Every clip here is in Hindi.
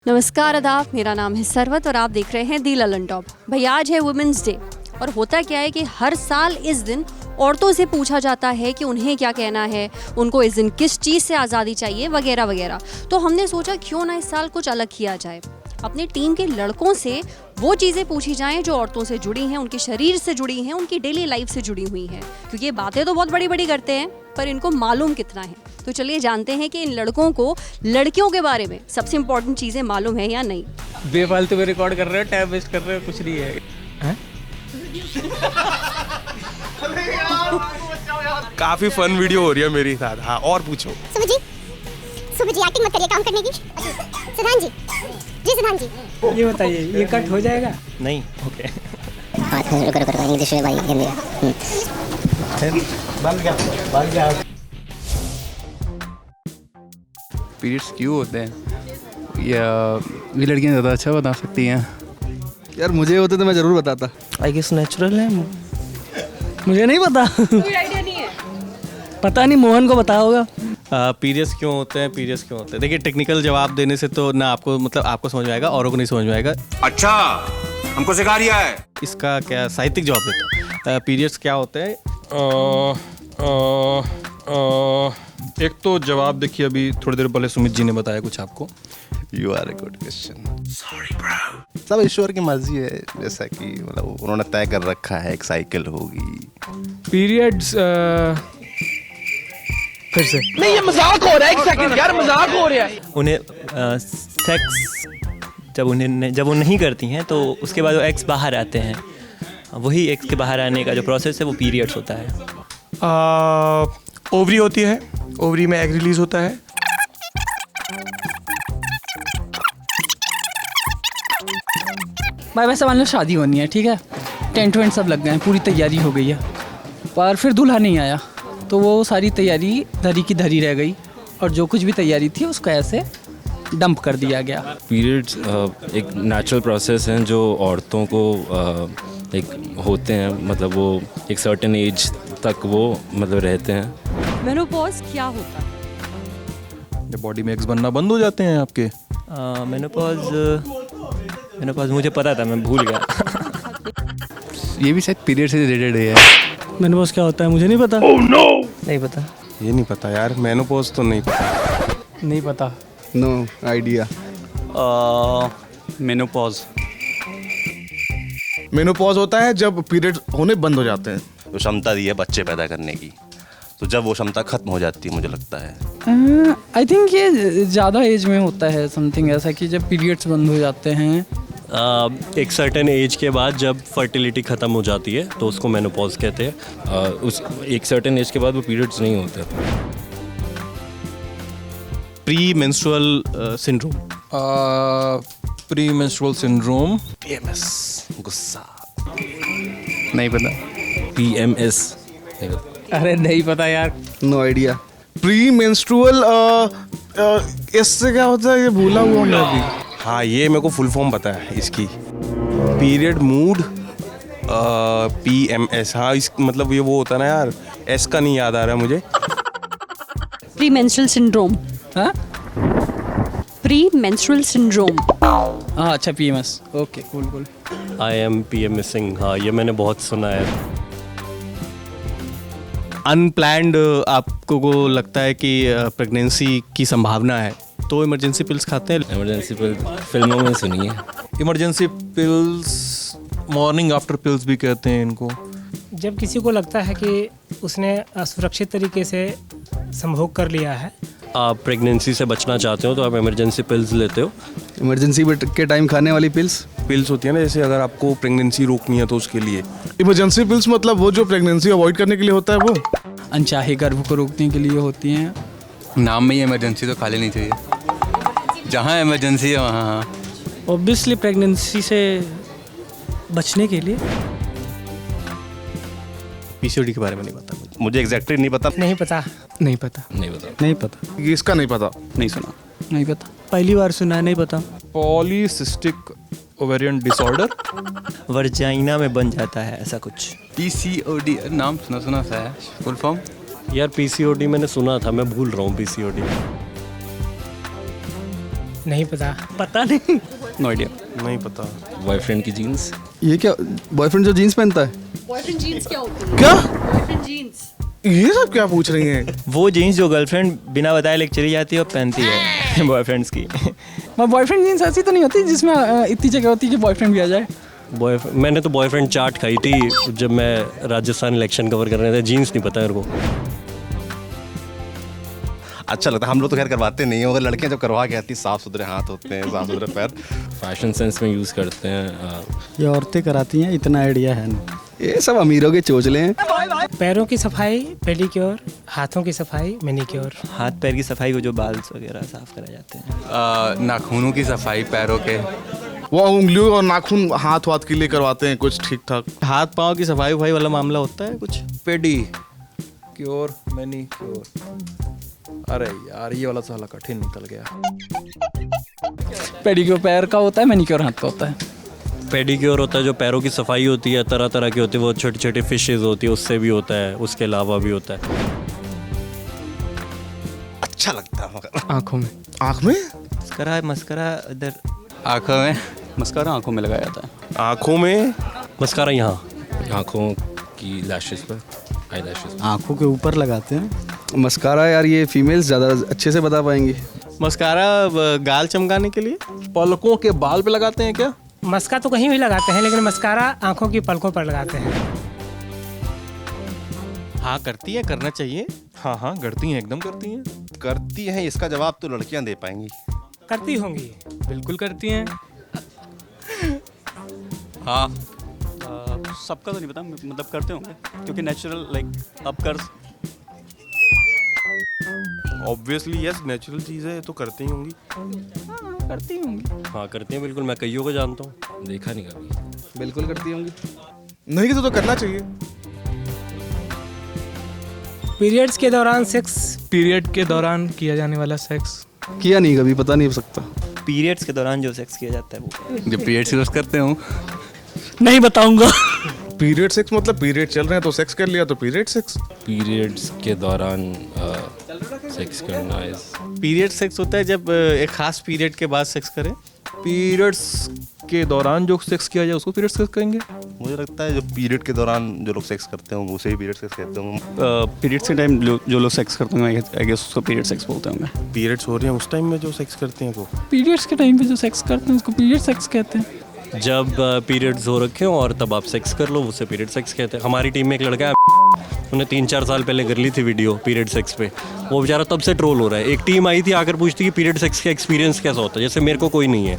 नमस्कार आदाब, मेरा नाम है सरवत और आप देख रहे हैं दी ललन टॉप। भाई आज है वुमेंस डे और होता क्या है कि हर साल इस दिन औरतों से पूछा जाता है कि उन्हें क्या कहना है, उनको इस दिन किस चीज़ से आज़ादी चाहिए वगैरह वगैरह। तो हमने सोचा क्यों ना इस साल कुछ अलग किया जाए, अपनी टीम के लड़कों से वो चीज़ें पूछी जाएं जो औरतों से जुड़ी हैं, उनके शरीर से जुड़ी हैं, उनकी डेली लाइफ से जुड़ी हुई हैं। क्योंकि ये बातें तो बहुत बड़ी बड़ी करते हैं पर इनको मालूम कितना है। तो चलिए जानते हैं कि इन लड़कों को लड़कियों के बारे में सबसे इम्पोर्टेंट चीज़ें मालूम है या नहीं। बेफालतू में रिकॉर्ड कर रहे हो, टाइम वेस्ट कर रहे हो, कुछ नहीं है। काफी फन वीडियो हो रही है मेरे साथ। हाँ और पूछो। सुबह जी एक्टिंग मत करिए काम करने की। सिद्धांत जी सिद्धांत जी ये बताइए, ये कट हो जाएगा? नहीं, ओके। रुको इंग्लिश में भाई हिंदी पीरियड्स क्यों होते हैं या ये लड़कियां ज़्यादा अच्छा बता सकती हैं? यार मुझे होते तो मैं ज़रूर बताता। आई गेस नेचुरल है। मुझे नहीं पता, कोई आइडिया नहीं है। पता नहीं, मोहन को पता होगा। पीरियड्स क्यों होते हैं? देखिए, टेक्निकल जवाब देने से तो ना आपको आपको समझ में आएगा, औरों को नहीं समझ में आएगा। अच्छा हमको सिखा रिया है। इसका क्या साहित्यिक जवाब देता हूँ। पीरियड्स क्या होते हैं? एक तो जवाब देखिए, अभी थोड़ी देर पहले सुमित जी ने बताया कुछ आपको। You are a good question. Sorry bro. सब ईश्वर की मर्जी है, जैसा कि मतलब उन्होंने तय कर रखा है, एक साइकिल होगी। पीरियड्स फिर से नहीं, ये मजाक हो रहा है। एक सेकंड यार, मजाक हो रहा है। उन्हें सेक्स जब वो नहीं करती हैं तो उसके बाद वो एग्स बाहर आते हैं। वही एग्स के बाहर आने का जो प्रोसेस है वो पीरियड्स होता है। ओवरी होती है, ओवरी में एग रिलीज होता है। भाई वैसे मान लो शादी होनी है, ठीक है, टेंट वेंट सब लग गए हैं, पूरी तैयारी हो गई है, पर फिर दूल्हा नहीं आया तो वो सारी तैयारी धरी की धरी रह गई और जो कुछ भी तैयारी थी उसको ऐसे डंप कर दिया गया। पीरियड्स एक नेचुरल प्रोसेस हैं जो औरतों को एक होते हैं, मतलब वो एक सर्टेन एज तक वो मतलब रहते हैं। मेनोपॉज क्या होता है? जब बॉडी में एग्स बनना बंद हो जाते हैं आपके। मेनोपॉज मुझे पता था, मैं भूल गया। ये भी शायद पीरियड से रिलेटेड है। मेनोपॉज क्या होता है मुझे नहीं पता। नहीं पता। ये नहीं पता यार, मेनोपॉज तो नहीं पता। नहीं पता। No idea. मेनोपॉज होता है जब पीरियड होने बंद हो जाते हैं। जो क्षमता दी है बच्चे पैदा करने की, तो जब वो क्षमता खत्म हो जाती है, मुझे लगता है। आई थिंक ये ज़्यादा एज में होता है, समथिंग ऐसा कि जब पीरियड्स बंद हो जाते हैं। एक सर्टेन एज के बाद जब फर्टिलिटी ख़त्म हो जाती है तो उसको मेनोपॉज कहते हैं। उस एक सर्टेन एज के बाद वो पीरियड्स नहीं होते। Pre menstrual syndrome. Pre menstrual syndrome. PMS गुस्सा। नहीं पता। PMS नहीं पता। अरे नहीं पता यार। No idea. प्री मेंस्ट्रुअल इससे क्या होता है, ये भूला हुआ मैं अभी। हाँ ये मेरे को फुल फॉर्म पता है इसकी। Period mood PMS। हाँ इस मतलब ये वो होता है ना यार, एस का नहीं याद आ रहा है मुझे। Pre menstrual syndrome. हाँ, प्री मेंस्ट्रुअल सिंड्रोम। हाँ अच्छा, PMS। Okay cool. I am PMSing। हाँ ये मैंने बहुत सुना है। अनप्लैंड आपको को लगता है कि प्रेगनेंसी की संभावना है तो इमरजेंसी पिल्स खाते हैं। इमरजेंसी पिल फिल्मों में सुनी है। Emergency pills, morning after pills भी कहते हैं इनको। जब किसी को लगता है कि उसने असुरक्षित तरीके से संभोग कर लिया है, आप प्रेगनेंसी से बचना चाहते हो तो आप इमरजेंसी पिल्स लेते हो। इमरजेंसी के टाइम खाने वाली पिल्स पिल्स होती है ना, जैसे अगर आपको प्रेगनेंसी रोकनी है तो उसके लिए। इमरजेंसी पिल्स मतलब वो जो प्रेगनेंसी अवॉइड करने के लिए होता है, वो अनचाहे गर्भ को रोकने के लिए होती हैं। नाम में ही इमरजेंसी तो खा लेनी चाहिए। जहाँ इमरजेंसी है वहाँ। हाँ ऑब्वियसली प्रेगनेंसी से बचने के लिए। PCOD के बारे में नहीं पता मुझे एग्जैक्टली नहीं पता। नहीं पता। नहीं पता। नहीं पता। इसका नहीं पता। नहीं सुना। नहीं पता। पहली बार सुना है, नहीं पता। Polycystic ovarian disorder. वर्जाइना में बन जाता है ऐसा कुछ। PCOD नाम सुना सा है, फुल फॉर्म। यार PCOD मैंने सुना था, मैं भूल रहा हूँ PCOD। नहीं पता। पता नहीं, नो आइडिया। नहीं पता। बॉयफ्रेंड की जीन्स। ये क्या, बॉयफ्रेंड जो जीन्स पहनता है? बॉयफ्रेंड जीन्स क्या होती है? क्या बॉयफ्रेंड जीन्स ये सब क्या पूछ रही हैं? वो जीन्स जो गर्लफ्रेंड बिना बताए लेके चली जाती है और पहनती है बॉयफ्रेंड्स की। बॉयफ्रेंड जीन्स ऐसी तो नहीं होती जिसमें इतनी जगह होती है कि बॉयफ्रेंड भी आ जाए। मैंने तो बॉयफ्रेंड चाट खाई थी जब मैं राजस्थान इलेक्शन कवर कर रहे थे। जीन्स नहीं पता मेरे को। अच्छा लगता है, हम लोग तो खैर करवाते नहीं हैं, मगर लड़कियां जब करवा के आती, साफ सुथरे हाथ होते हैं, साफ सुथरे पैर। फैशन सेंस में यूज़ करते हैं। ये औरतें कराती हैं, इतना आइडिया है नहीं। ये सब अमीरों के चोचले हैं। पैरों की सफाई पेडिक्योर, हाथों की सफाई मैनिक्योर। हाथ पैर की सफाई को जो बाल वगैरह साफ कराए जाते हैं। नाखूनों की सफाई पैरों के। वो उंगलियों और नाखून हाथ वाथ के लिए करवाते हैं कुछ ठीक ठाक। हाथ पाँव की सफाई वफाई वाला मामला होता है कुछ। पेडी क्योर मैनी क्योर। अरे यार ये वाला साला कठिन निकल गया। पेडिक्योर पैर का होता है, मैनिक्योर हाथ का होता है। पेडिक्योर होता है जो पैरों की सफाई होती है, तरह तरह की होती है, वो छोटी छोटी फिशेज होती है, उससे भी होता है, उसके अलावा भी होता है। अच्छा लगता है मगर आँखों में। आँख में मस्करा इधर आँखों में। मस्कारा आँखों में लगाया जाता है। आँखों में मस्कारा यहाँ आँखों की लैशेस पर, आई लैशेस। आँखों के ऊपर लगाते हैं। मस्कारा यार ये फीमेल्स ज़्यादा अच्छे से बता पाएंगी। मस्कारा गाल चमकाने के लिए पलकों के बाल पे लगाते हैं क्या? मस्का तो कहीं भी लगाते हैं, लेकिन मस्कारा आंखों की पलकों पर लगाते हैं। हाँ करती है, करना चाहिए। हाँ हाँ करती हैं, एकदम करती हैं। करती हैं, इसका जवाब तो लड़कियां दे पाएंगी। करती होंगी। बिल्कुल करती हैं। हाँ सबका तो नहीं पता, मतलब करते होंगे क्योंकि नेचुरल लाइक अपकर्स। ऑब्वियसली यस, नेचुरल चीज़ है, तो करती ही होंगी। करती होंगी। हाँ करती हैं बिल्कुल। मैं कईयों को जानता हूँ, देखा नहीं कभी। बिल्कुल करती होंगी। नहीं की तो करना चाहिए। पीरियड्स के दौरान सेक्स। पीरियड के दौरान किया जाने वाला सेक्स किया नहीं कभी, पता नहीं हो सकता। पीरियड्स के दौरान जो सेक्स किया जाता है वो। जब पीरियड यूज़ करते हूँ। नहीं बताऊंगा। पीरियड सेक्स मतलब पीरियड चल रहे हैं तो सेक्स कर लिया, तो पीरियड सेक्स। पीरियड्स के दौरान सेक्स करना है। पीरियड सेक्स होता है जब एक खास पीरियड के बाद सेक्स करें। पीरियड्स के दौरान जो सेक्स किया जाए उसको पीरियड सेक्स कहेंगे। मुझे लगता है जो पीरियड के दौरान जो लोग सेक्स करते होंगे उसे ही पीरियड सेक्स कहते होंगे। पीरियड्स के टाइम जो लोग सेक्स करते होंगे आई गेस उसको पीरियड सेक्स बोलते होंगे। पीरियड्स हो रहे हैं उस टाइम में जो सेक्स करते हैं वो पीरियड्स के टाइम पे जो सेक्स करते हैं उसको पीरियड सेक्स कहते हैं। जब पीरियड्स हो रखे हो और तब आप सेक्स कर लो, उसे पीरियड सेक्स कहते हैं। हमारी टीम में एक लड़का है, उन्हें 3-4 साल पहले कर ली थी वीडियो पीरियड सेक्स पे। वो बेचारा तब से ट्रोल हो रहा है। एक टीम आई थी आकर पूछती कि पीरियड सेक्स का एक्सपीरियंस कैसा होता है, जैसे मेरे को कोई नहीं है,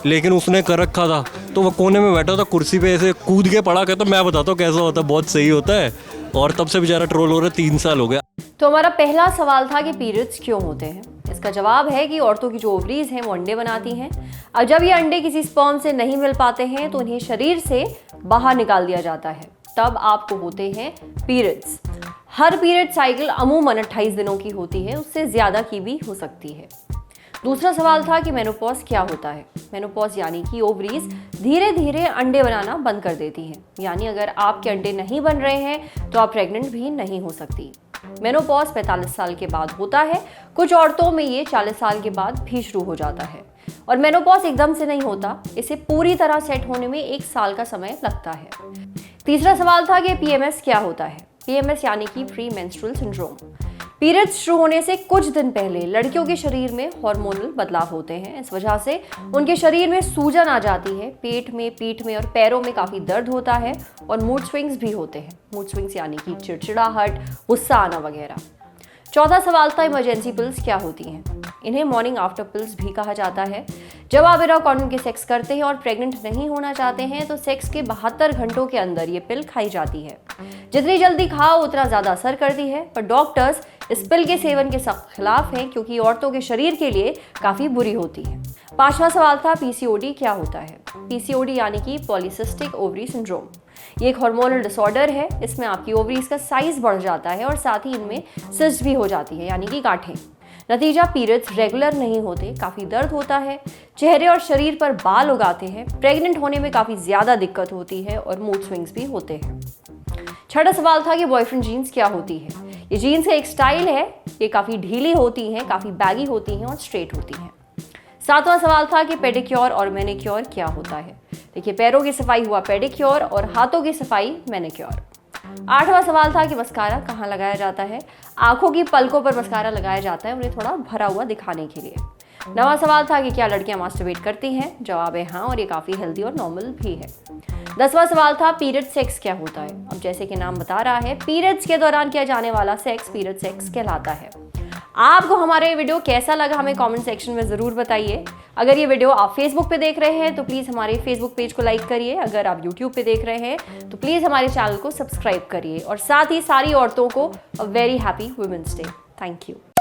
लेकिन उसने कर रखा था तो वो कोने में बैठा था कुर्सी पे ऐसे कूद के पड़ा, कहता मैं बताता हूँ कैसा होता है, बहुत सही होता है। और तब से बेचारा ट्रोल हो रहा है, 3 साल हो गया। तो हमारा पहला सवाल था कि पीरियड्स क्यों होते हैं। इसका जवाब है कि औरतों की जो ओवरीज हैं वो अंडे बनाती हैं, और जब ये अंडे किसी स्पर्म से नहीं मिल पाते हैं तो उन्हें शरीर से बाहर निकाल दिया जाता है, तब आपको होते हैं पीरियड्स। हर पीरियड साइकिल अमूमन 28 दिनों की होती है, उससे ज़्यादा की भी हो सकती है। दूसरा सवाल था कि मेनोपॉज क्या होता है। मेनोपॉज यानी कि ओवरीज धीरे धीरे अंडे बनाना बंद कर देती हैं, यानी अगर आपके अंडे नहीं बन रहे हैं तो आप प्रेग्नेंट भी नहीं हो सकती। मेनोपॉज 45 साल के बाद होता है, कुछ औरतों में ये 40 साल के बाद भी शुरू हो जाता है। और मेनोपॉज एकदम से नहीं होता, इसे पूरी तरह सेट होने में 1 साल का समय लगता है। तीसरा सवाल था कि पीएमएस क्या होता है। पीएमएस यानी कि प्री मेंस्ट्रुअल सिंड्रोम। पीरियड्स शुरू होने से कुछ दिन पहले लड़कियों के शरीर में हार्मोनल बदलाव होते हैं। इस वजह से उनके शरीर में सूजन आ जाती है, पेट में, पीठ में और पैरों में काफ़ी दर्द होता है और मूड स्विंग्स भी होते हैं। मूड स्विंग्स यानी कि चिड़चिड़ाहट, गुस्सा आना वगैरह। चौथा सवाल था इमरजेंसी पिल्स क्या होती हैं। इन्हें मॉर्निंग आफ्टर पिल्स भी कहा जाता है। जब आप बिना कॉन्डोम के सेक्स करते हैं और प्रेग्नेंट नहीं होना चाहते हैं तो सेक्स के 72 घंटों के अंदर ये पिल खाई जाती है। जितनी जल्दी खाओ उतना ज़्यादा असर करती है, पर डॉक्टर्स इस पिल के सेवन के सख्त खिलाफ हैं क्योंकि औरतों के शरीर के लिए काफ़ी बुरी होती है। पांचवा सवाल था पीसीओडी क्या होता है। पीसीओडी यानी कि पॉलीसिस्टिक ओवरी सिंड्रोम। ये एक हार्मोनल डिसऑर्डर है। इसमें आपकी ओवरीज का साइज बढ़ जाता है और साथ ही इनमें सिस्ट भी हो जाती है, यानी कि गांठें। नतीजा पीरियड्स रेगुलर नहीं होते, काफ़ी दर्द होता है, चेहरे और शरीर पर बाल उगाते हैं, प्रेग्नेंट होने में काफ़ी ज़्यादा दिक्कत होती है और मूड स्विंग्स भी होते हैं। छठा सवाल था कि बॉयफ्रेंड जीन्स क्या होती है। ये जीन्स का एक स्टाइल है, ये काफ़ी ढीली होती हैं, काफ़ी बैगी होती हैं और स्ट्रेट होती हैं। 7वां सवाल था कि पेडिक्योर और मैनिक्योर क्या होता है। देखिए, पैरों की सफाई हुआ पेडिक्योर और हाथों की सफाई मैनिक्योर। 8वां सवाल था कि मस्कारा कहाँ लगाया जाता है। आंखों की पलकों पर मस्कारा लगाया जाता है, उन्हें थोड़ा भरा हुआ दिखाने के लिए। 9वां सवाल था कि क्या लड़कियां मास्टरबेट करती हैं। जवाब है हाँ, और ये काफ़ी हेल्दी और नॉर्मल भी है। 10वां सवाल था पीरियड सेक्स क्या होता है। अब जैसे कि नाम बता रहा है, पीरियड्स के दौरान किया जाने वाला सेक्स पीरियड सेक्स कहलाता है। आपको हमारा ये वीडियो कैसा लगा हमें कमेंट सेक्शन में ज़रूर बताइए। अगर ये वीडियो आप फेसबुक पे देख रहे हैं तो प्लीज़ हमारे फेसबुक पेज को लाइक करिए। अगर आप यूट्यूब पे देख रहे हैं तो प्लीज़ हमारे चैनल को सब्सक्राइब करिए और साथ ही सारी औरतों को a very happy women's day. Thank you.